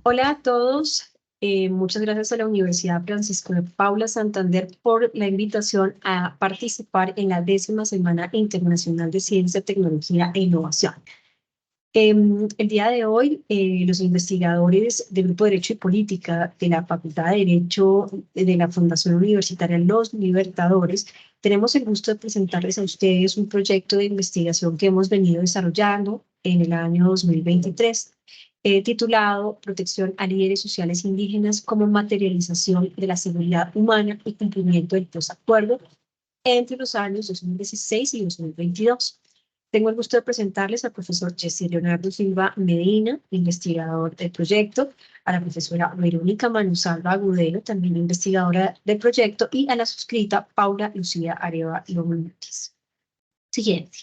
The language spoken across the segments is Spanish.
Hola a todos. Muchas gracias a la Universidad Francisco de Paula Santander por la invitación a participar en la 10ª Semana Internacional de Ciencia, Tecnología e Innovación. El día de hoy, los investigadores del Grupo de Derecho y Política de la Facultad de Derecho de la Fundación Universitaria Los Libertadores, tenemos el gusto de presentarles a ustedes un proyecto de investigación que hemos venido desarrollando en el año 2023, titulado Protección a líderes sociales indígenas como materialización de la seguridad humana y cumplimiento del posacuerdo entre los años 2016 y 2022. Tengo el gusto de presentarles al profesor Jesse Leonardo Silva Medina, investigador del proyecto, a la profesora Verónica Manusalva Agudelo, también investigadora del proyecto, y a la suscrita Paula Lucía Areva Lomutis. Siguiente.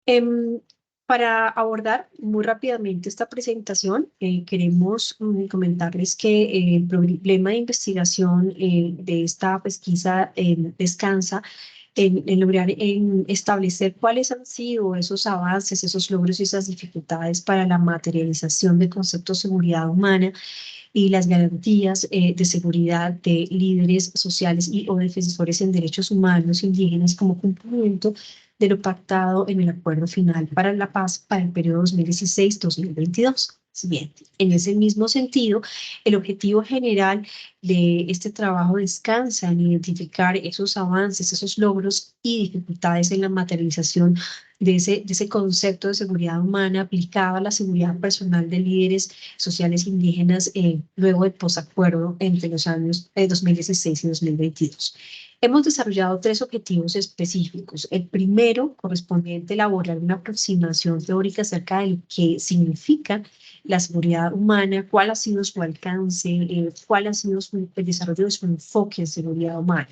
Em, para abordar muy rápidamente esta presentación, queremos comentarles que el problema de investigación de esta pesquisa descansa en lograr establecer cuáles han sido esos avances, esos logros y esas dificultades para la materialización del concepto de seguridad humana y las garantías de seguridad de líderes sociales y o defensores en derechos humanos indígenas como cumplimiento de lo pactado en el Acuerdo Final para la Paz para el periodo 2016-2022. Siguiente. En ese mismo sentido, el objetivo general de este trabajo descansa en identificar esos avances, esos logros y dificultades en la materialización de ese concepto de seguridad humana aplicado a la seguridad personal de líderes sociales indígenas luego del posacuerdo entre los años 2016 y 2022. Hemos desarrollado tres objetivos específicos. El primero, correspondiente a elaborar una aproximación teórica acerca de lo que significa la seguridad humana, cuál ha sido su alcance, cuál ha sido el desarrollo de su enfoque en seguridad humana.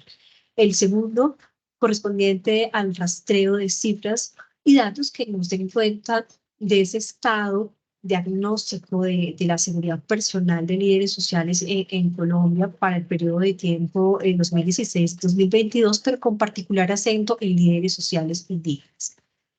El segundo, correspondiente al rastreo de cifras y datos que nos den cuenta de ese estado diagnóstico de la seguridad personal de líderes sociales en Colombia para el periodo de tiempo 2016-2022, pero con particular acento en líderes sociales indígenas.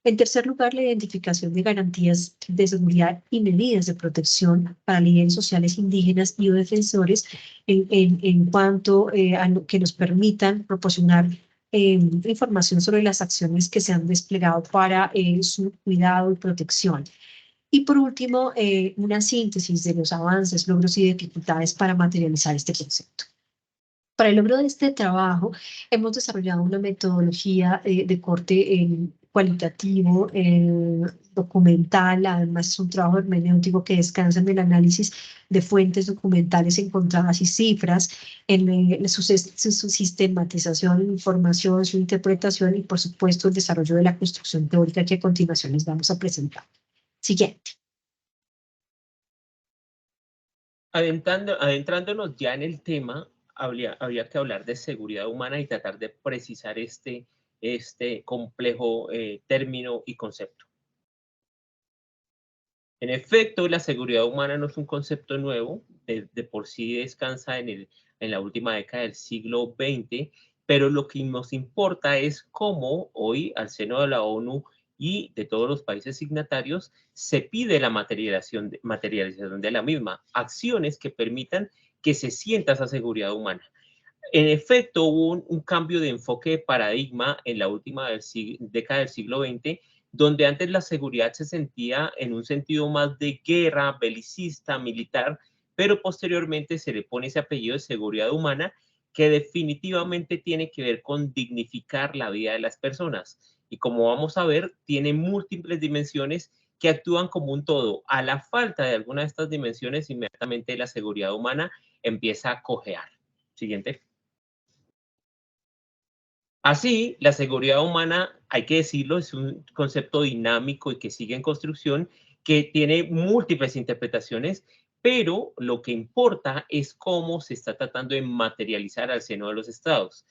En tercer lugar, la identificación de garantías de seguridad y medidas de protección para líderes sociales indígenas y o defensores en cuanto a lo que nos permitan proporcionar información sobre las acciones que se han desplegado para su cuidado y protección. Y por último, una síntesis de los avances, logros y dificultades para materializar este concepto. Para el logro de este trabajo, hemos desarrollado una metodología de corte cualitativo, documental, además es un trabajo hermenéutico que descansa en el análisis de fuentes documentales encontradas y cifras, en su sistematización, información, su interpretación y, por supuesto, el desarrollo de la construcción teórica que a continuación les vamos a presentar. Siguiente. Adentrándonos ya en el tema, habría que hablar de seguridad humana y tratar de precisar este complejo término y concepto. En efecto, la seguridad humana no es un concepto nuevo, de por sí descansa en la última década del siglo XX, pero lo que nos importa es cómo hoy, al seno de la ONU y de todos los países signatarios, se pide la materialización de la misma, acciones que permitan que se sienta esa seguridad humana. En efecto, hubo un cambio de enfoque de paradigma en la última década del siglo XX, donde antes la seguridad se sentía en un sentido más de guerra, belicista, militar, pero posteriormente se le pone ese apellido de seguridad humana que definitivamente tiene que ver con dignificar la vida de las personas. Y como vamos a ver, tiene múltiples dimensiones que actúan como un todo. A la falta de alguna de estas dimensiones, inmediatamente la seguridad humana empieza a cojear. Siguiente. Así, la seguridad humana, hay que decirlo, es un concepto dinámico y que sigue en construcción, que tiene múltiples interpretaciones, pero lo que importa es cómo se está tratando de materializar al seno de los estados.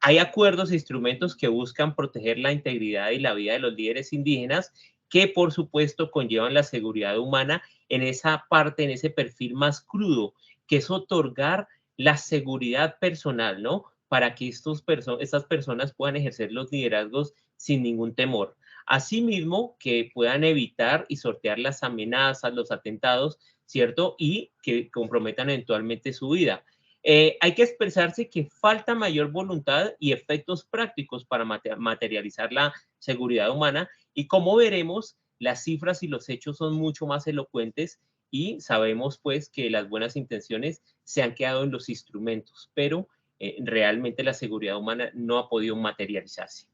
Hay acuerdos e instrumentos que buscan proteger la integridad y la vida de los líderes indígenas, que por supuesto conllevan la seguridad humana en esa parte, en ese perfil más crudo, que es otorgar la seguridad personal, ¿no? Para que estas personas puedan ejercer los liderazgos sin ningún temor. Asimismo, que puedan evitar y sortear las amenazas, los atentados, ¿cierto? Y que comprometan eventualmente su vida. Hay que expresarse que falta mayor voluntad y efectos prácticos para materializar la seguridad humana y como veremos, las cifras y los hechos son mucho más elocuentes y sabemos pues que las buenas intenciones se han quedado en los instrumentos, pero realmente la seguridad humana no ha podido materializarse.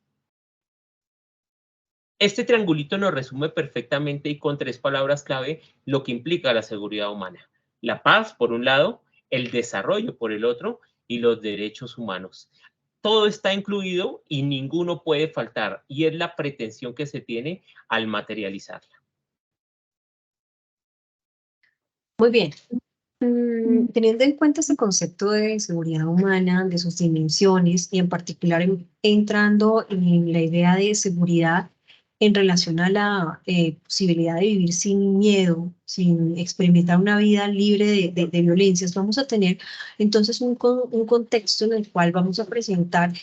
Este triangulito nos resume perfectamente y con 3 palabras clave lo que implica la seguridad humana. La paz, por un lado, el desarrollo, por el otro, y los derechos humanos. Todo está incluido y ninguno puede faltar, y es la pretensión que se tiene al materializarla. Muy bien. Teniendo en cuenta este concepto de seguridad humana, de sus dimensiones y en particular entrando en la idea de seguridad en relación a la posibilidad de vivir sin miedo, sin experimentar una vida libre de violencias, vamos a tener entonces un contexto en el cual vamos a presentar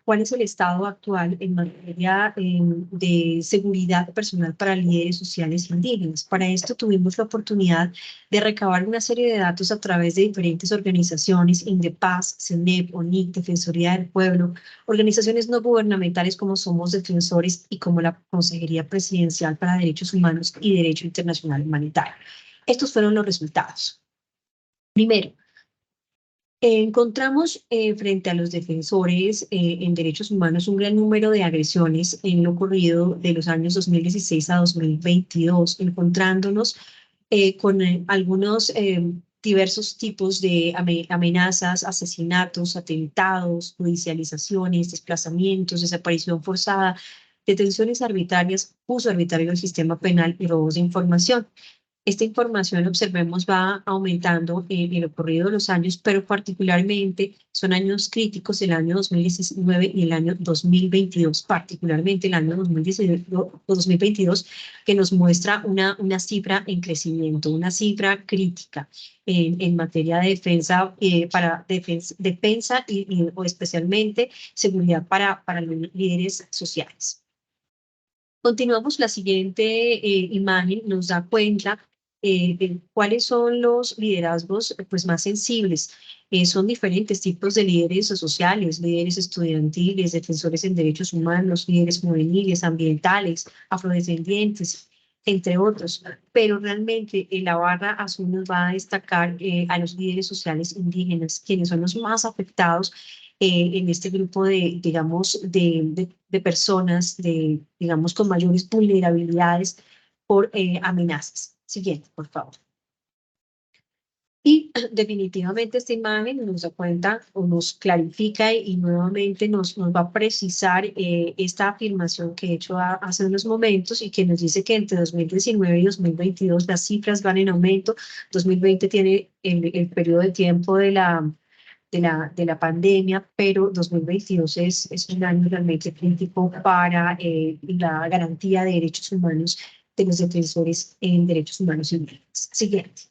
cuál es el estado actual en materia de seguridad personal para líderes sociales indígenas. Para esto tuvimos la oportunidad de recabar una serie de datos a través de diferentes organizaciones, INDEPAZ, CENEP, ONIC, Defensoría del Pueblo, organizaciones no gubernamentales como Somos Defensores y como la Consejería Presidencial para Derechos Humanos y Derecho Internacional Humanitario. Estos fueron los resultados. Primero, encontramos frente a los defensores en derechos humanos un gran número de agresiones en lo ocurrido de los años 2016 a 2022, encontrándonos con algunos diversos tipos de amenazas, asesinatos, atentados, judicializaciones, desplazamientos, desaparición forzada, detenciones arbitrarias, uso arbitrario del sistema penal y robos de información. Esta información, observemos, va aumentando en el ocurrido de los años, pero particularmente son años críticos el año 2019 y el año 2022, particularmente el año 2022, que nos muestra una cifra en crecimiento, una cifra crítica en materia de defensa, para defensa o especialmente seguridad para los líderes sociales. Continuamos, la siguiente imagen nos da cuenta de cuáles son los liderazgos pues, más sensibles. Son diferentes tipos de líderes sociales, líderes estudiantiles, defensores en derechos humanos, líderes juveniles, ambientales, afrodescendientes, entre otros. Pero realmente la barra azul nos va a destacar a los líderes sociales indígenas, quienes son los más afectados en este grupo de, digamos, de personas, digamos, con mayores vulnerabilidades por amenazas. Siguiente, por favor. Y definitivamente esta imagen nos da cuenta o nos clarifica y nuevamente nos va a precisar esta afirmación que he hecho hace unos momentos y que nos dice que entre 2019 y 2022 las cifras van en aumento. 2020 tiene el periodo de tiempo de la pandemia, pero 2022 es un año realmente crítico para la garantía de derechos humanos de los defensores en derechos humanos indígenas. Siguiente.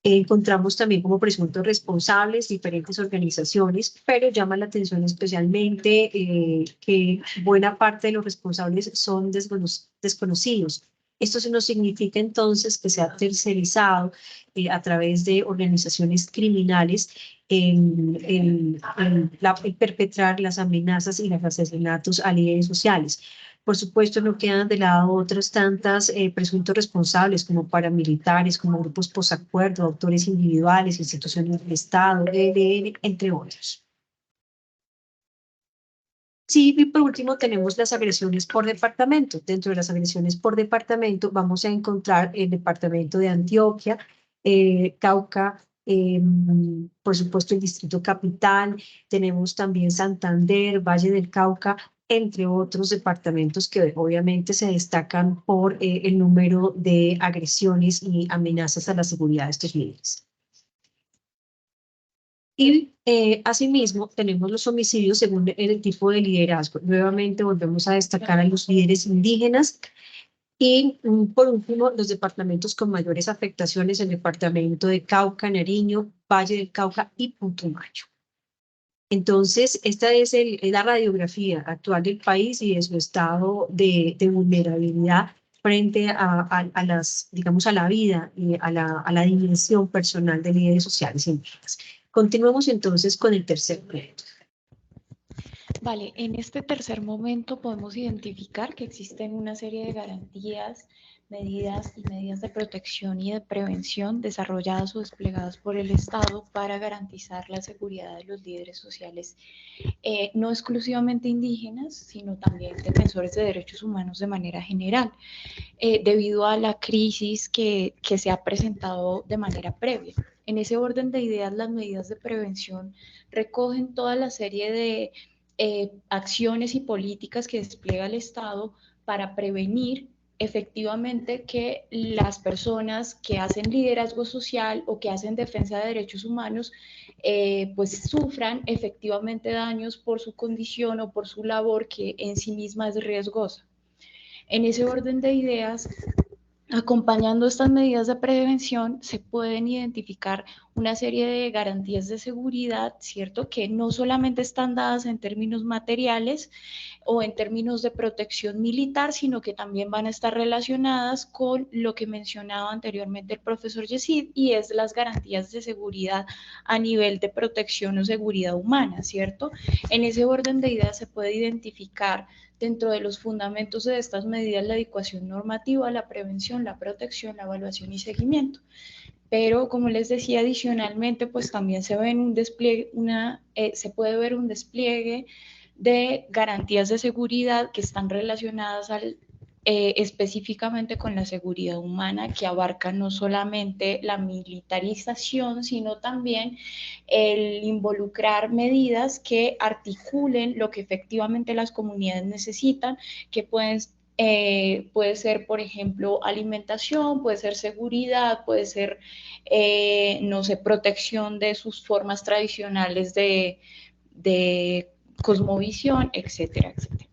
Encontramos también como presuntos responsables diferentes organizaciones, pero llama la atención especialmente que buena parte de los responsables son desconocidos. Esto no significa entonces que se ha tercerizado a través de organizaciones criminales en perpetrar las amenazas y los asesinatos a líderes sociales. Por supuesto, no quedan de lado otras tantas presuntos responsables como paramilitares, como grupos posacuerdo, autores individuales, instituciones del Estado, ELN, entre otros. Sí, y por último tenemos las agresiones por departamento. Dentro de las agresiones por departamento vamos a encontrar el departamento de Antioquia, Cauca, por supuesto el Distrito Capital, tenemos también Santander, Valle del Cauca, entre otros departamentos que obviamente se destacan por el número de agresiones y amenazas a la seguridad de estos líderes. Y asimismo tenemos los homicidios según el tipo de liderazgo. Nuevamente volvemos a destacar a los líderes indígenas y por último los departamentos con mayores afectaciones, el departamento de Cauca, Nariño, Valle del Cauca y Putumayo. Entonces, esta es la radiografía actual del país y de su estado de vulnerabilidad frente a las, digamos, a la vida y a la dimensión personal de líderes sociales indígenas. Continuemos entonces con el tercer punto. Vale, en este tercer momento podemos identificar que existen una serie de garantías, medidas y medidas de protección y de prevención desarrolladas o desplegadas por el Estado para garantizar la seguridad de los líderes sociales, no exclusivamente indígenas, sino también defensores de derechos humanos de manera general, debido a la crisis que se ha presentado de manera previa. En ese orden de ideas, las medidas de prevención recogen toda la serie de acciones y políticas que despliega el Estado para prevenir efectivamente que las personas que hacen liderazgo social o que hacen defensa de derechos humanos pues sufran efectivamente daños por su condición o por su labor que en sí misma es riesgosa. En ese orden de ideas, acompañando estas medidas de prevención, se pueden identificar una serie de garantías de seguridad, ¿cierto? Que no solamente están dadas en términos materiales o en términos de protección militar, sino que también van a estar relacionadas con lo que mencionaba anteriormente el profesor Yesid, y es las garantías de seguridad a nivel de protección o seguridad humana, ¿cierto? En ese orden de ideas se puede identificar dentro de los fundamentos de estas medidas la adecuación normativa, la prevención, la protección, la evaluación y seguimiento. Pero como les decía, adicionalmente, pues también se ve un despliegue, se puede ver un despliegue de garantías de seguridad que están relacionadas específicamente con la seguridad humana, que abarca no solamente la militarización, sino también el involucrar medidas que articulen lo que efectivamente las comunidades necesitan, que puede ser, por ejemplo, alimentación, puede ser seguridad, puede ser, no sé, protección de sus formas tradicionales de cosmovisión, etcétera, etcétera.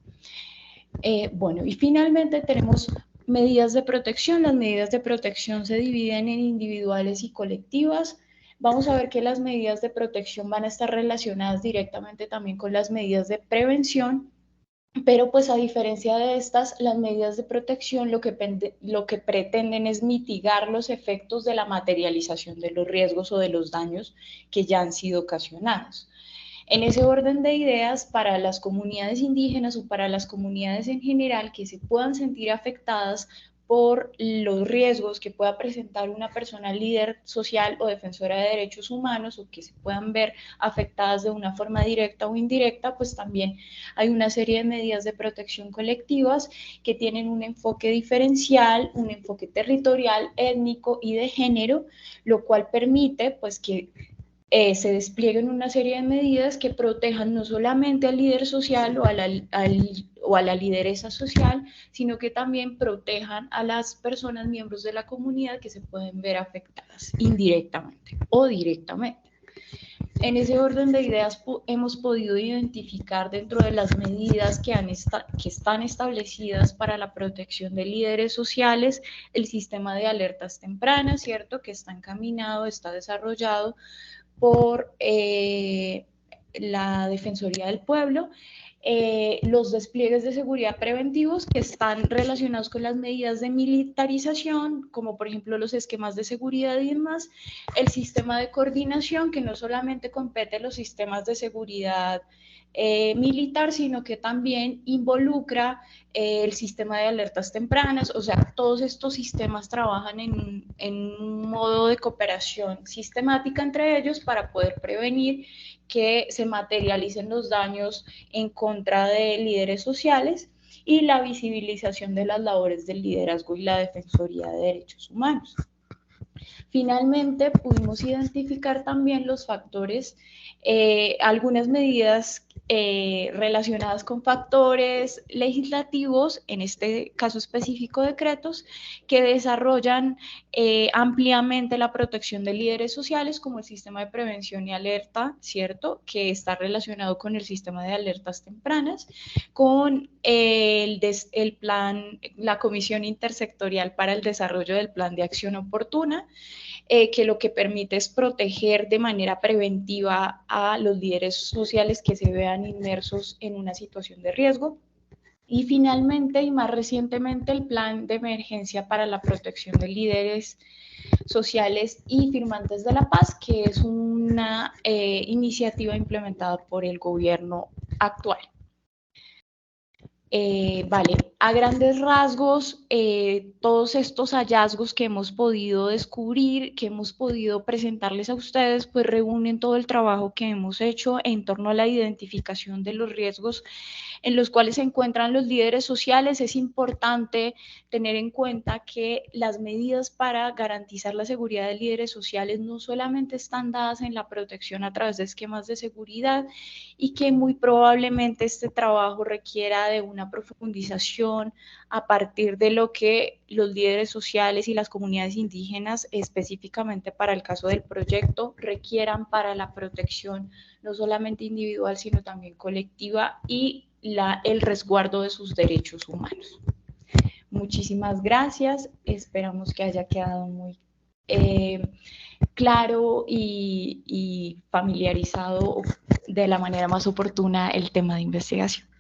Bueno, y finalmente tenemos medidas de protección. Las medidas de protección se dividen en individuales y colectivas. Vamos a ver que las medidas de protección van a estar relacionadas directamente también con las medidas de prevención, pero pues a diferencia de estas, las medidas de protección lo que pretenden es mitigar los efectos de la materialización de los riesgos o de los daños que ya han sido ocasionados. En ese orden de ideas, para las comunidades indígenas o para las comunidades en general que se puedan sentir afectadas por los riesgos que pueda presentar una persona líder social o defensora de derechos humanos, o que se puedan ver afectadas de una forma directa o indirecta, pues también hay una serie de medidas de protección colectivas que tienen un enfoque diferencial, un enfoque territorial, étnico y de género, lo cual permite pues que se desplieguen una serie de medidas que protejan no solamente al líder social o a la lideresa social, sino que también protejan a las personas miembros de la comunidad que se pueden ver afectadas indirectamente o directamente. En ese orden de ideas hemos podido identificar dentro de las medidas que están establecidas para la protección de líderes sociales el sistema de alertas tempranas, ¿cierto? Que está encaminado, está desarrollado por la Defensoría del Pueblo, los despliegues de seguridad preventivos que están relacionados con las medidas de militarización, como por ejemplo los esquemas de seguridad y demás, el sistema de coordinación, que no solamente compete los sistemas de seguridad militar, sino que también involucra el sistema de alertas tempranas. O sea, todos estos sistemas trabajan en un modo de cooperación sistemática entre ellos para poder prevenir que se materialicen los daños en contra de líderes sociales, y la visibilización de las labores del liderazgo y la defensoría de derechos humanos. Finalmente, pudimos identificar también los factores, algunas medidas relacionadas con factores legislativos, en este caso específico decretos, que desarrollan ampliamente la protección de líderes sociales, como el sistema de prevención y alerta, ¿cierto?, que está relacionado con el sistema de alertas tempranas, con el plan, la Comisión Intersectorial para el Desarrollo del Plan de Acción Oportuna, que lo que permite es proteger de manera preventiva a los líderes sociales que se vean inmersos en una situación de riesgo. Y finalmente, y más recientemente, el Plan de Emergencia para la Protección de Líderes Sociales y Firmantes de la Paz, que es una iniciativa implementada por el gobierno actual. Vale, a grandes rasgos, todos estos hallazgos que hemos podido descubrir, que hemos podido presentarles a ustedes, pues reúnen todo el trabajo que hemos hecho en torno a la identificación de los riesgos en los cuales se encuentran los líderes sociales. Es importante tener en cuenta que las medidas para garantizar la seguridad de líderes sociales no solamente están dadas en la protección a través de esquemas de seguridad, y que muy probablemente este trabajo requiera de una profundización a partir de lo que los líderes sociales y las comunidades indígenas, específicamente para el caso del proyecto, requieran para la protección no solamente individual, sino también colectiva y el resguardo de sus derechos humanos. Muchísimas gracias, esperamos que haya quedado muy claro y familiarizado de la manera más oportuna el tema de investigación.